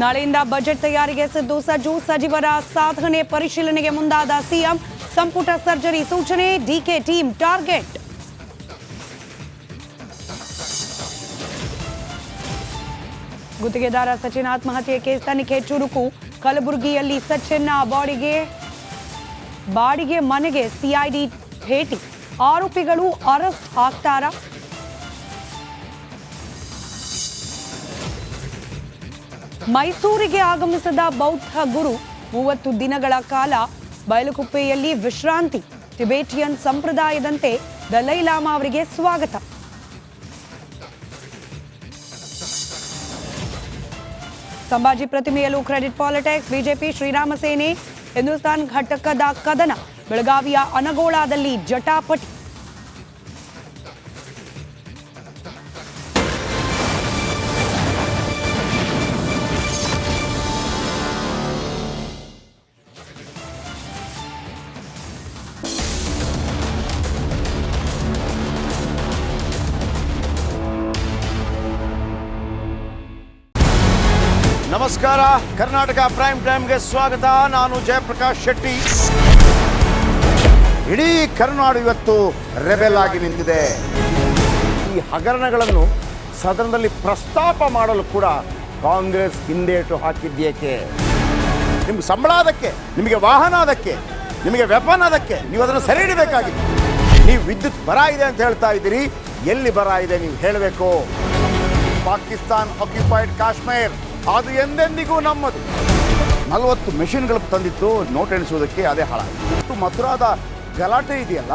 ನಾಳೆಯಿಂದ ಬಜೆಟ್ ತಯಾರಿಗೆ ಸಜ್ಜು. ಸಚಿವರ ಸಾಧನೆ ಪರಿಶೀಲನೆಗೆ ಮುಂದಾದ ಸಿಎಂ. ಸಂಪುಟ ಸರ್ಜರಿ ಸೂಚನೆ. DK team target. ಗುತ್ತಿಗೆದಾರ ಸಚಿನ್ ಆತ್ಮಹತ್ಯೆ ಕೇಸ್ ತನಿಖೆ ಚುರುಕು. ಕಲಬುರಗಿಯಲ್ಲಿ ಸಚಿನ್ ಬಾಡಿಗೆ ಮನೆಗೆ ಸಿಐಡಿ ಭೇಟಿ. ಆರೋಪಿಗಳು ಅರೆಸ್ಟ್ ಆಗ್ತಾರಾ? ಮೈಸೂರಿಗೆ ಆಗಮಿಸಿದ ಬೌದ್ಧ ಗುರು 30 ದಿನಗಳ ಕಾಲ ಬಯಲುಕುಪ್ಪೆಯಲ್ಲಿ ವಿಶ್ರಾಂತಿ. ಟಿಬೇಟಿಯನ್ ಸಂಪ್ರದಾಯದಂತೆ ದಲೈ ಲಾಮಾ ಅವರಿಗೆ ಸ್ವಾಗತ. ಸಂಭಾಜಿ ಪ್ರತಿಮೆಯಲ್ಲೂ credit politics. BJP Sri Rama Sene Hindustan ಘಟಕದ ಕದನ. ಬೆಳಗಾವಿಯ ಅನಗೋಳದಲ್ಲಿ ಜಟಾಪಟಿ. ನಮಸ್ಕಾರ, ಕರ್ನಾಟಕ ಪ್ರೈಮ್ ಟೈಮ್ಗೆ ಸ್ವಾಗತ. ನಾನು ಜಯಪ್ರಕಾಶ್ ಶೆಟ್ಟಿ. ಇಡೀ ಕರ್ನಾಡು ಇವತ್ತು ರೆಬೆಲ್ ಆಗಿ ನಿಂತಿದೆ. ಈ ಹಗರಣಗಳನ್ನು ಸದನದಲ್ಲಿ ಪ್ರಸ್ತಾಪ ಮಾಡಲು ಕೂಡ ಕಾಂಗ್ರೆಸ್ ಹಿಂದೇಟು ಹಾಕಿದ್ದೇಕೆ? ನಿಮ್ಗೆ ಸಂಬಳ ಅದಕ್ಕೆ, ನಿಮಗೆ ವಾಹನ ಅದಕ್ಕೆ, ನಿಮಗೆ ವೆಪನ್ ಅದಕ್ಕೆ, ನೀವು ಅದನ್ನು ಸೆರೆ ಹಿಡಿಬೇಕಾಗಿದೆ. ನೀವು ವಿದ್ಯುತ್ ಬರ ಇದೆ ಅಂತ ಹೇಳ್ತಾ ಇದ್ದೀರಿ. ಎಲ್ಲಿ ಬರ ಇದೆ ನೀವು ಹೇಳಬೇಕು. ಪಾಕಿಸ್ತಾನ್ ಆಕ್ಯುಪೈಡ್ ಕಾಶ್ಮೀರ್ ಅದು ಎಂದೆಂದಿಗೂ ನಮ್ಮದು. 40 ಮೆಷಿನ್ಗಳು ತಂದಿತ್ತು ನೋಟ್ ಎಣಿಸುವುದಕ್ಕೆ, ಅದೇ ಹಾಳಾಯಿತು. ಮಥುರಾದ ಗಲಾಟೆ ಇದೆಯಲ್ಲ,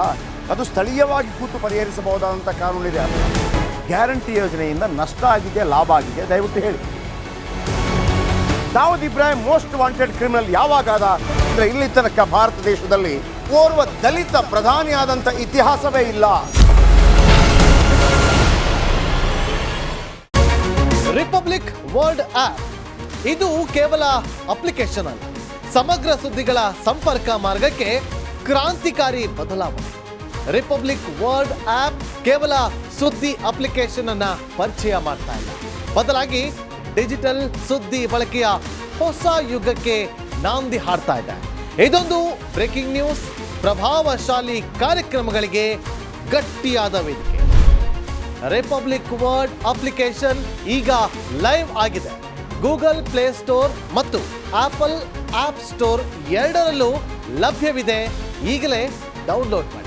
ಅದು ಸ್ಥಳೀಯವಾಗಿ ಕೂತು ಪರಿಹರಿಸಬಹುದಾದಂಥ ಕಾನೂನಿದೆ. ಗ್ಯಾರಂಟಿ ಯೋಜನೆಯಿಂದ ನಷ್ಟ ಆಗಿದೆ, ಲಾಭ ಆಗಿದೆ, ದಯವಿಟ್ಟು ಹೇಳಿ. Dawood Ibrahim most wanted criminal ಯಾವಾಗಾದ ಅಂದರೆ ಇಲ್ಲಿ ತನಕ ಭಾರತ ದೇಶದಲ್ಲಿ ಓರ್ವ ದಲಿತ ಪ್ರಧಾನಿಯಾದಂಥ ಇತಿಹಾಸವೇ ಇಲ್ಲ. ರಿಪಬ್ಲಿಕ್ ವರ್ಲ್ಡ್ ಆಪ್ ಇದು ಕೇವಲ ಅಪ್ಲಿಕೇಶನ್ ಅಲ್ಲ, ಸಮಗ್ರ ಸುದ್ದಿಗಳ ಸಂಪರ್ಕ ಮಾರ್ಗಕ್ಕೆ ಕ್ರಾಂತಿಕಾರಿ ಬದಲಾವಣೆ. ರಿಪಬ್ಲಿಕ್ ವರ್ಲ್ಡ್ ಆಪ್ ಕೇವಲ ಸುದ್ದಿ ಅಪ್ಲಿಕೇಶನ್ ಅನ್ನ ಪರಿಚಯ ಮಾಡ್ತಾ ಇಲ್ಲ, ಬದಲಾಗಿ ಡಿಜಿಟಲ್ ಸುದ್ದಿ ಬಳಕೆಯ ಹೊಸ ಯುಗಕ್ಕೆ ನಾಂದಿ ಹಾಡ್ತಾ ಇದೆ. ಇದೊಂದು ಬ್ರೇಕಿಂಗ್ ನ್ಯೂಸ್, ಪ್ರಭಾವಶಾಲಿ ಕಾರ್ಯಕ್ರಮಗಳಿಗೆ ಗಟ್ಟಿಯಾದ ವೇದಿಕೆ. ರಿಪಬ್ಲಿಕ್ ವರ್ಲ್ಡ್ ಅಪ್ಲಿಕೇಶನ್ ಈಗ ಲೈವ್ ಆಗಿದೆ. ಗೂಗಲ್ ಪ್ಲೇ ಸ್ಟೋರ್ ಮತ್ತು ಆಪಲ್ ಆಪ್ ಸ್ಟೋರ್ ಎರಡರಲ್ಲೂ ಲಭ್ಯವಿದೆ. ಈಗಲೇ ಡೌನ್ಲೋಡ್ ಮಾಡಿ.